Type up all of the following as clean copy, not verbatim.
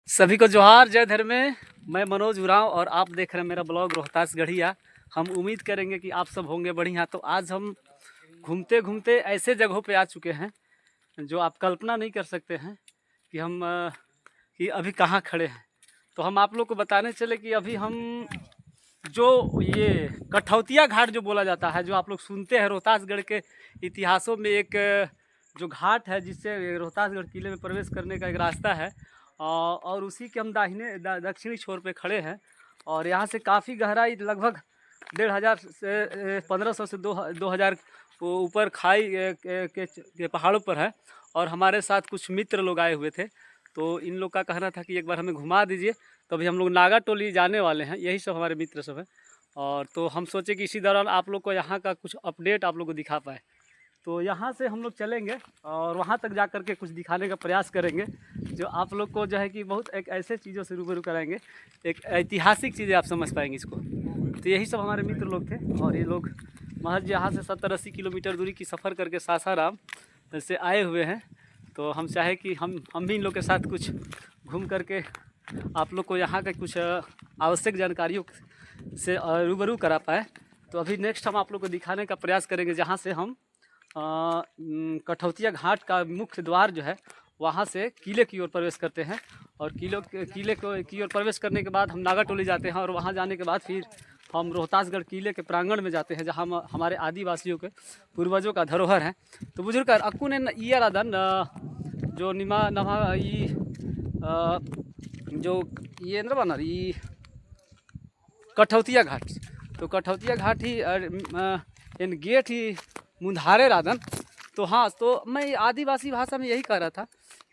सभी को जोहार, जय धर्म में। मैं मनोज उरांव और आप देख रहे हैं मेरा ब्लॉग रोहतास गढ़िया। हम उम्मीद करेंगे कि आप सब होंगे बढ़िया। तो आज हम घूमते घूमते ऐसे जगहों पे आ चुके हैं जो आप कल्पना नहीं कर सकते हैं कि हम कि अभी कहाँ खड़े हैं। तो हम आप लोग को बताने चले कि अभी हम जो ये कठौतिया घाट जो बोला जाता है, जो आप लोग सुनते हैं रोहतासगढ़ के इतिहासों में, एक जो घाट है जिससे रोहतासगढ़ किले में प्रवेश करने का एक रास्ता है, और उसी के हम दक्षिणी छोर पे खड़े हैं। और यहाँ से काफ़ी गहराई, लगभग 1500 से 1500 से 2000 ऊपर खाई के पहाड़ों पर है। और हमारे साथ कुछ मित्र लोग आए हुए थे, तो इन लोग का कहना था कि एक बार हमें घुमा दीजिए। तो अभी हम लोग नागा टोली जाने वाले हैं, यही सब हमारे मित्र सब हैं। और तो हम सोचे कि इसी दौरान आप लोग को यहाँ का कुछ अपडेट आप लोग को दिखा पाए। तो यहाँ से हम लोग चलेंगे और वहाँ तक जा कर के कुछ दिखाने का प्रयास करेंगे, जो आप लोग को जो है कि बहुत एक ऐसे चीज़ों से रूबरू कराएंगे, एक ऐतिहासिक चीज़ें आप समझ पाएंगे इसको। तो यही सब हमारे मित्र लोग थे, और ये लोग महज यहाँ से 70-80 किलोमीटर दूरी की सफ़र करके सासाराम से आए हुए हैं। तो हम चाहे कि हम भी इन लोग के साथ कुछ घूम करके आप लोग को यहाँ के कुछ आवश्यक जानकारियों से रूबरू करा पाए। तो अभी नेक्स्ट हम आप लोग को दिखाने का प्रयास करेंगे, जहाँ से हम कठौतिया घाट का मुख्य द्वार जो है वहाँ से किले की ओर प्रवेश करते हैं। और किले की ओर प्रवेश करने के बाद हम नागा टोली जाते हैं, और वहाँ जाने के बाद फिर हम रोहतासगढ़ किले के प्रांगण में जाते हैं, जहाँ हमारे आदिवासियों के पूर्वजों का धरोहर है। तो बुजुर्ग अक्कू ने ईयर आदन जो निमा नवा जो ये न बना रही कठौतिया घाट। तो कठौतिया घाट ही इन गेट ही मुंधारे राधन। तो हाँ, तो मैं आदिवासी भाषा में यही कह रहा था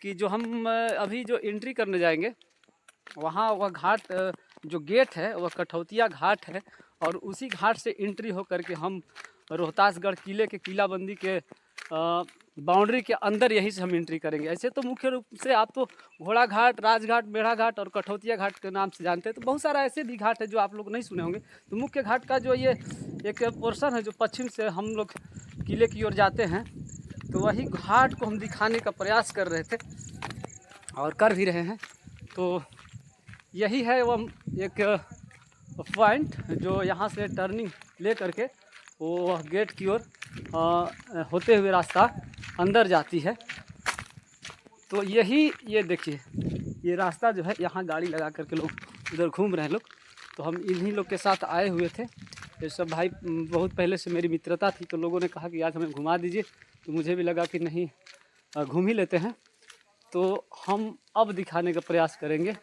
कि जो हम अभी जो एंट्री करने जाएंगे वहाँ, वह घाट जो गेट है वह कठौतिया घाट है। और उसी घाट से एंट्री हो करके हम रोहतासगढ़ किले के किलाबंदी के बाउंड्री के अंदर यहीं से हम एंट्री करेंगे। ऐसे तो मुख्य रूप से आप तो घोड़ा घाट, राजघाट, बेड़ा घाट और कठौतिया घाट के नाम से जानते हैं। तो बहुत सारा ऐसे भी घाट है जो आप लोग नहीं सुने होंगे। तो मुख्य घाट का जो ये एक पोर्शन है जो पश्चिम से हम लोग किले की ओर जाते हैं, तो वही घाट को हम दिखाने का प्रयास कर रहे थे और कर भी रहे हैं। तो यही है वह एक पॉइंट जो यहाँ से टर्निंग ले करके वो गेट की ओर होते हुए रास्ता अंदर जाती है। तो यही ये देखिए, ये रास्ता जो है, यहाँ गाड़ी लगा करके लोग उधर घूम रहे हैं लोग। तो हम इन्हीं लोग के साथ आए हुए थे। ये सब भाई बहुत पहले से मेरी मित्रता थी, तो लोगों ने कहा कि आज हमें घुमा दीजिए। तो मुझे भी लगा कि नहीं, घूम ही लेते हैं। तो हम अब दिखाने का प्रयास करेंगे।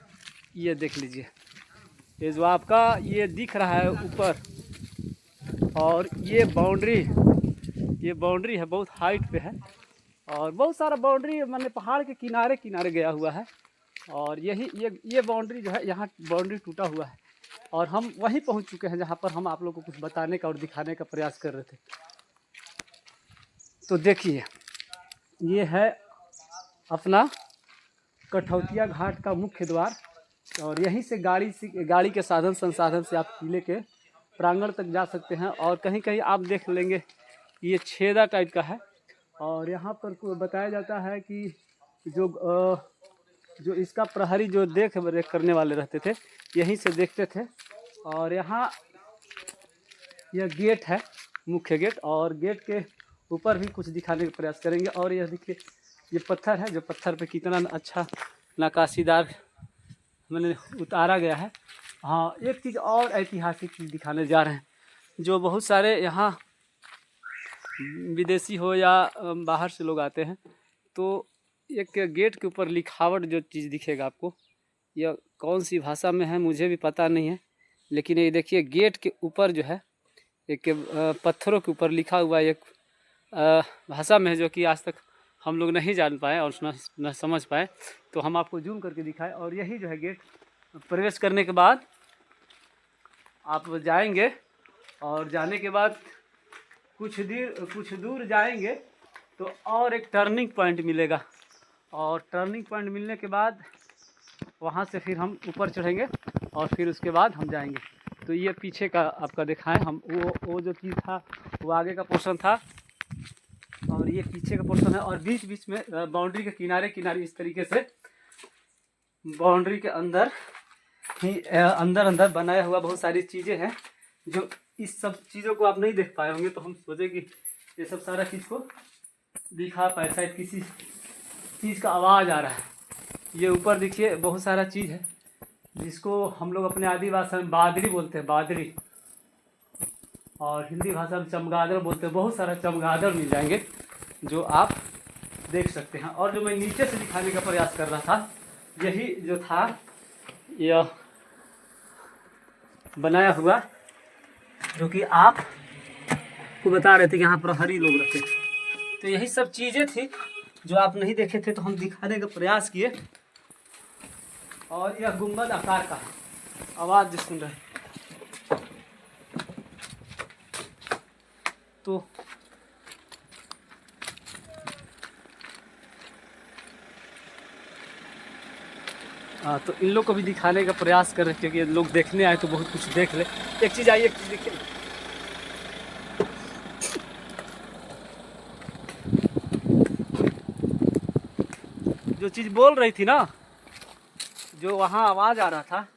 ये देख लीजिए, ये जो आपका ये दिख रहा है ऊपर, और ये बाउंड्री है, बहुत हाइट पे है। और बहुत सारा बाउंड्री मैंने पहाड़ के किनारे किनारे गया हुआ है। और यही ये बाउंड्री जो है, यहाँ बाउंड्री टूटा हुआ है। और हम वहीं पहुँच चुके हैं जहाँ पर हम आप लोगों को कुछ बताने का और दिखाने का प्रयास कर रहे थे। तो देखिए, ये है अपना कठौतिया घाट का मुख्य द्वार। और यहीं से गाड़ी के साधन संसाधन से आप किले के प्रांगण तक जा सकते हैं। और कहीं कहीं आप देख लेंगे ये छेदा टाइप का है। और यहाँ पर बताया जाता है कि जो इसका प्रहरी जो देख रेख करने वाले रहते थे, यहीं से देखते थे। और यहाँ यह गेट है, मुख्य गेट, और गेट के ऊपर भी कुछ दिखाने का प्रयास करेंगे। और यह देखिए, ये पत्थर है, जो पत्थर पे कितना अच्छा नक्काशीदार मैंने उतारा गया है। हाँ, एक चीज़ और ऐतिहासिक चीज़ दिखाने जा रहे हैं, जो बहुत सारे यहाँ विदेशी हो या बाहर से लोग आते हैं। तो एक गेट के ऊपर लिखावट जो चीज़ दिखेगा आपको, यह कौन सी भाषा में है मुझे भी पता नहीं है, लेकिन ये देखिए गेट के ऊपर जो है एक पत्थरों के ऊपर लिखा हुआ एक भाषा में है, जो कि आज तक हम लोग नहीं जान पाए और न समझ पाए। तो हम आपको जूम करके दिखाएं। और यही जो है गेट, प्रवेश करने के बाद आप जाएंगे, और जाने के बाद कुछ दूर जाएंगे तो और एक टर्निंग पॉइंट मिलेगा। और टर्निंग पॉइंट मिलने के बाद वहाँ से फिर हम ऊपर चढ़ेंगे, और फिर उसके बाद हम जाएंगे। तो ये पीछे का आपका दिखाएं हम, वो जो चीज़ था वो आगे का पोर्शन था, और ये पीछे का पोर्शन है। और बीच बीच में बाउंड्री के किनारे किनारे इस तरीके से बाउंड्री के अंदर ही अंदर अंदर बनाया हुआ बहुत सारी चीज़ें हैं, जो इस सब चीज़ों को आप नहीं देख पाए होंगे, तो हम सोचे कि ये सब सारा चीज़ को दिखा पाए। शायद किसी चीज़ का आवाज़ आ रहा है। ये ऊपर देखिए बहुत सारा चीज़ है, जिसको हम लोग अपने आदिवासी भाषा में बादरी बोलते हैं, बादरी, और हिंदी भाषा में चमगादड़ बोलते हैं। बहुत सारा चमगादड़ मिल जाएंगे जो आप देख सकते हैं। और जो मैं नीचे से दिखाने का प्रयास कर रहा था, यही जो था यह बनाया हुआ, जो कि आप को बता रहे थे कि यहाँ प्रहरी लोग रहते थे। तो यही सब चीज़ें थी जो आप नहीं देखे थे, तो हम दिखाने का प्रयास किए। और यह गुंबद आकार का है, आवाज़ जो सुन रहे तो हाँ, तो इन लोग को भी दिखाने का प्रयास कर रहे थे कि लोग देखने आए तो बहुत कुछ देख ले। एक चीज़ आई, एक चीज़ देखिए, जो चीज़ बोल रही थी ना, जो वहाँ आवाज़ आ रहा था,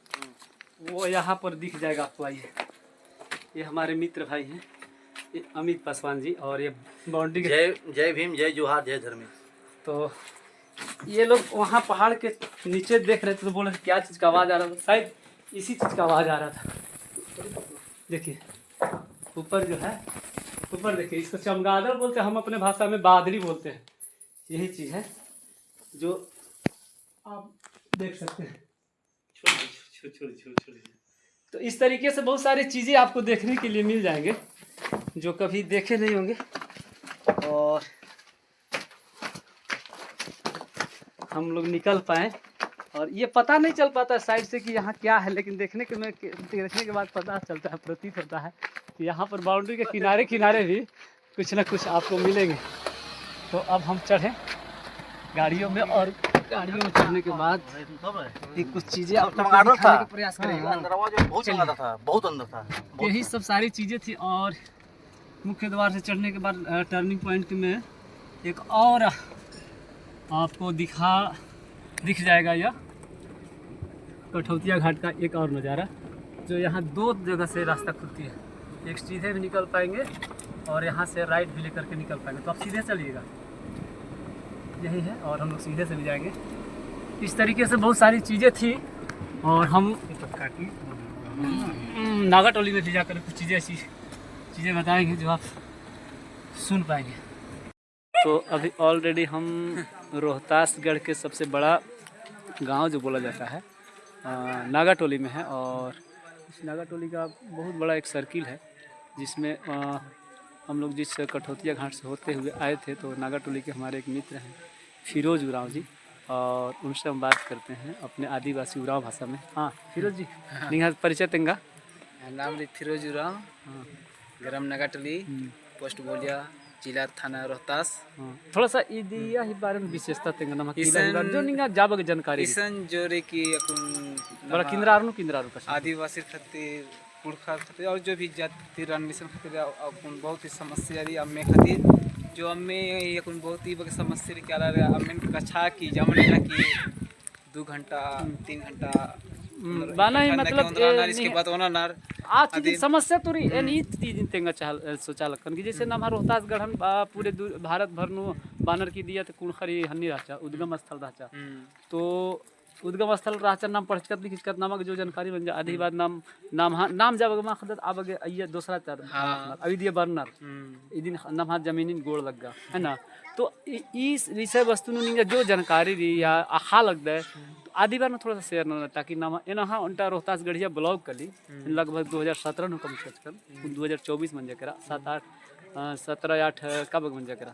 वो यहाँ पर दिख जाएगा आपको। आइए, ये हमारे मित्र भाई हैं, ये अमित पासवान जी, और ये बाउंड्री के जय भीम, जय जोहार, जय धर्मेश। तो ये लोग वहाँ पहाड़ के नीचे देख रहे थे, तो बोल रहे थे क्या चीज़ का आवाज़ आ रहा था। शायद इसी चीज़ का आवाज़ आ रहा था। देखिए ऊपर जो है, ऊपर देखिए, इसको चमगादड़ बोलते हैं, हम अपने भाषा में बादरी बोलते हैं। यही चीज़ है जो आप देख सकते हैं। तो इस तरीके से बहुत सारी चीज़ें आपको देखने के लिए मिल जाएंगे जो कभी देखे नहीं होंगे। और हम लोग निकल पाए, और ये पता नहीं चल पाता साइड से कि यहाँ क्या है, लेकिन देखने के बाद पता चलता है, प्रतीत होता है कि यहाँ पर बाउंड्री के किनारे किनारे भी कुछ ना कुछ आपको मिलेंगे। तो अब हम चढ़े गाड़ियों में, और गाड़ियों में चढ़ने के बाद कुछ चीज़ें आपको दिखाने का प्रयास करेंगे। बहुत अंदर था। यही सब सारी चीज़ें थी। और मुख्य द्वार से चढ़ने के बाद टर्निंग पॉइंट में एक और आपको दिख जाएगा यह कठौतिया घाट का एक और नज़ारा, जो यहाँ दो जगह से रास्ता खुलती है। एक सीधे भी निकल पाएंगे और यहाँ से राइट भी लेकर के निकल पाएंगे। तो आप सीधे चलिएगा, यही है, और हम लोग सीधे से भी जाएंगे। इस तरीके से बहुत सारी चीज़ें थी, और हम नागाटोली में भी जाकर कुछ चीज़ें ऐसी चीज़ें बताएंगे जो आप सुन पाएंगे। तो अभी ऑलरेडी हम रोहतासगढ़ के सबसे बड़ा गांव जो बोला जाता है नागाटोली में है, और इस नागाटोली का बहुत बड़ा एक सर्किल है, जिसमें हम लोग जिस कठौतिया घाट से होते हुए आए थे, तो नागाटोली के हमारे एक मित्र हैं फिरोज उरांव जी, और उनसे हम बात करते हैं अपने आदिवासी उरांव भाषा में। हाँ फिरोज जी, निहार परिचय तेंगा नाम फिरोज उरांव, ग्राम नागाटोली, पोस्ट बोलिया, जिला थाना रोहतास। थोड़ा सा इदिया ही बारे में विशेषता तेंगा नम जो निंगा जाबग जानकारी इसन जोरे की अकुन बड़ा किंद्रारू का आदिवासी खातिर पुरखा खातिर और जो भी जाति रणमिशन खातिर अकुन बहुत ही समस्या रही अम्मे खातिर, जो अम्मे अकुन बहुत ही बग समस्या क्या रे अम्मे कछा की जमने ना की 2 घंटा 3 घंटा बाना ही मतलब इसके बाद ओना नार आज की समस्या तो एनी तीन तेंगा चाल सोचा लखन कि जैसे नमहर रोहतासगढ़ हम पूरे भारत भर नु बानर की दिया तो कुणखरी हन्नी राचा उद्गम स्थल राचा, तो उद्गम स्थल राचा नाम पढ़कत लिखत नामक जो जानकारी बन जा आधी बात नाम जब मा खदत आबगे अइया दूसरा चार अभी दिया बर्नर इदिन नमहर जमीनिन गोड़ लग गया है ना। तो इस विषय वस्तु नु जो जानकारी दी या आहा लग दे तो आदि बार में थोड़ा सा शेयर ना, ताकि नाम एना उनटा रोहतासगढ़िया ब्लॉग कली लगभग 2017 नु कम से कम 2024 मन जकरा 7-8 कब मन जकरा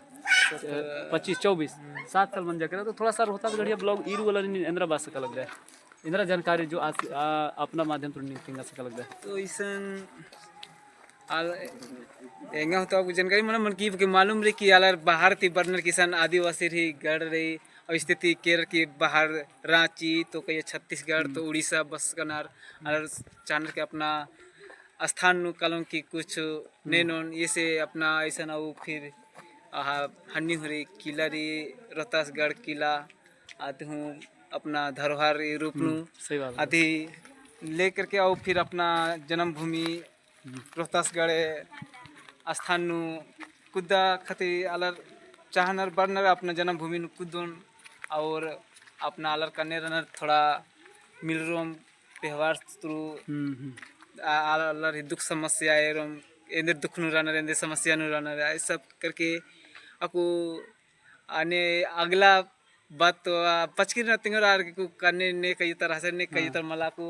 25-24 7 साल मन जकरा, तो थोड़ा सा रोहतासगढ़िया ब्लॉग ईरू वाला इंद्रा बास का लग जाए इंद्रा जानकारी जो आज अपना माध्यम तो निकल सका लग जाए। तो इसन एंगा होता है जानकारी मन की मालूम रही कि यार बाहर थी बर्नर किसान आदिवासी रही गढ़ रही और स्थिति केरल की बाहर रांची तो कहीं छत्तीसगढ़ तो उड़ीसा बस कनार और चांद के अपना स्थान कलम की कुछ नैनोन ये से अपना ऐसा ना वो फिर हन्नी हो रही किला रही रोहतासगढ़ किला आते हूँ अपना धरोहर रूप नू सही बात है। आदि ले करके और फिर अपना जन्मभूमि रोहतासगढ़ स्थान नु कुदा खातिर अलर चाहनर बरनर अपना जन्मभूमि नु कुदन और अपना अलर कने रनर थोड़ा मिल रोम त्यौहार थ्रू अलर दुख समस्या एरम एंदे दुख नु रनर एंदे समस्या नु रनर ये सब करके aku आने अगला बात तो पचकिर न तिंगर आर को करने ने कई तरह से ने कई तरह मला को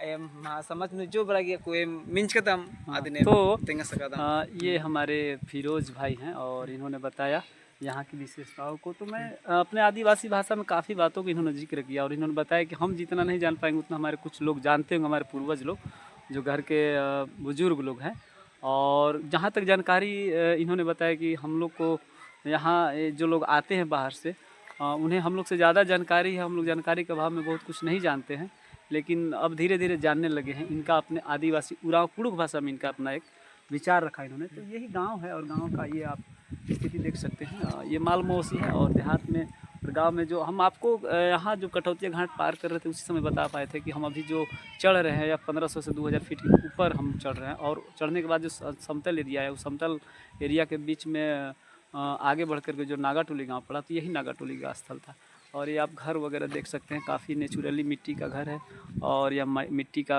एम समझ में जो बड़ा को एम मिंच कदम आदि ने तो तिंगा सकदा ये हमारे फिरोज भाई हैं और इन्होंने बताया यहाँ की विशेषताओं को। तो मैं अपने आदिवासी भाषा में काफ़ी बातों को इन्होंने जिक्र किया और इन्होंने बताया कि हम जितना नहीं जान पाएंगे उतना हमारे कुछ लोग जानते होंगे, हमारे पूर्वज लोग जो घर के बुजुर्ग लोग हैं। और जहाँ तक जानकारी इन्होंने बताया कि हम लोग को यहाँ जो लोग आते हैं बाहर से उन्हें हम लोग से ज़्यादा जानकारी है, हम लोग जानकारी के अभाव में बहुत कुछ नहीं जानते हैं, लेकिन अब धीरे धीरे जानने लगे हैं। इनका अपने आदिवासी उरांव कुड़ुक भाषा में इनका अपना एक विचार रखा इन्होंने। तो यही गांव है और गांव का ये आप स्थिति देख सकते हैं। ये माल मौसी है और देहात में और गांव में जो हम आपको यहाँ जो कटौतिया घाट पार कर रहे थे उसी समय बता पाए थे कि हम अभी जो चढ़ रहे हैं या 1500 से 2000 फीट के ऊपर हम चढ़ रहे हैं। और चढ़ने के बाद जो समतल एरिया है उस समतल एरिया के बीच में आगे बढ़ कर के जो नागाटोली गाँव पड़ा तो यही नागाटोली का स्थल था। और ये आप घर वगैरह देख सकते हैं, काफ़ी नेचुरली मिट्टी का घर है और यह मिट्टी का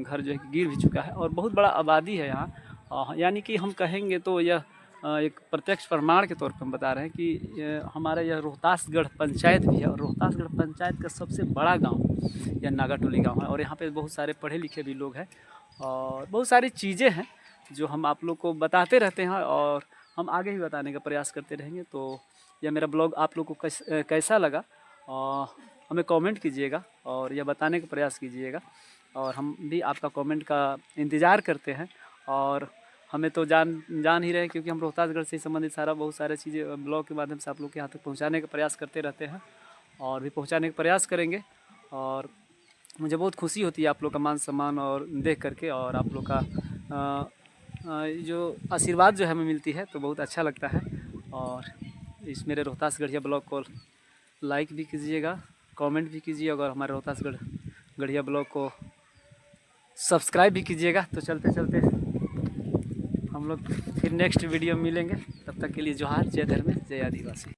घर जो है गिर भी चुका है और बहुत बड़ा आबादी है यहाँ। यानी कि हम कहेंगे तो यह एक प्रत्यक्ष प्रमाण के तौर पर हम बता रहे हैं कि हमारा यह रोहतासगढ़ पंचायत भी है और रोहतासगढ़ पंचायत का सबसे बड़ा गांव यह नागाटोली गांव है। और यहाँ पे बहुत सारे पढ़े लिखे भी लोग हैं और बहुत सारी चीज़ें हैं जो हम आप लोग को बताते रहते हैं और हम आगे भी बताने का प्रयास करते रहेंगे। तो यह मेरा ब्लॉग आप लोग को कैसा लगा हमें कमेंट कीजिएगा और यह बताने का प्रयास कीजिएगा और हम भी आपका कमेंट का इंतज़ार करते हैं। और हमें तो जान ही रहे क्योंकि हम रोहतासगढ़ से संबंधित बहुत सारे चीज़ें ब्लॉग के माध्यम से आप लोग के यहाँ तक पहुँचाने का प्रयास करते रहते हैं और भी पहुँचाने का प्रयास करेंगे। और मुझे बहुत खुशी होती है आप लोग का मान सम्मान और देख करके और आप लोग का जो आशीर्वाद जो हमें मिलती है तो बहुत अच्छा लगता है। और इस मेरे रोहतासगढ़िया ब्लॉग को लाइक भी कीजिएगा, कमेंट भी कीजिएगा और हमारे रोहतासगढ़ गढ़िया ब्लॉग को सब्सक्राइब भी कीजिएगा। तो चलते चलते हम लोग फिर नेक्स्ट वीडियो में मिलेंगे, तब तक के लिए जोहार, जय धर्मेश, जय आदिवासी।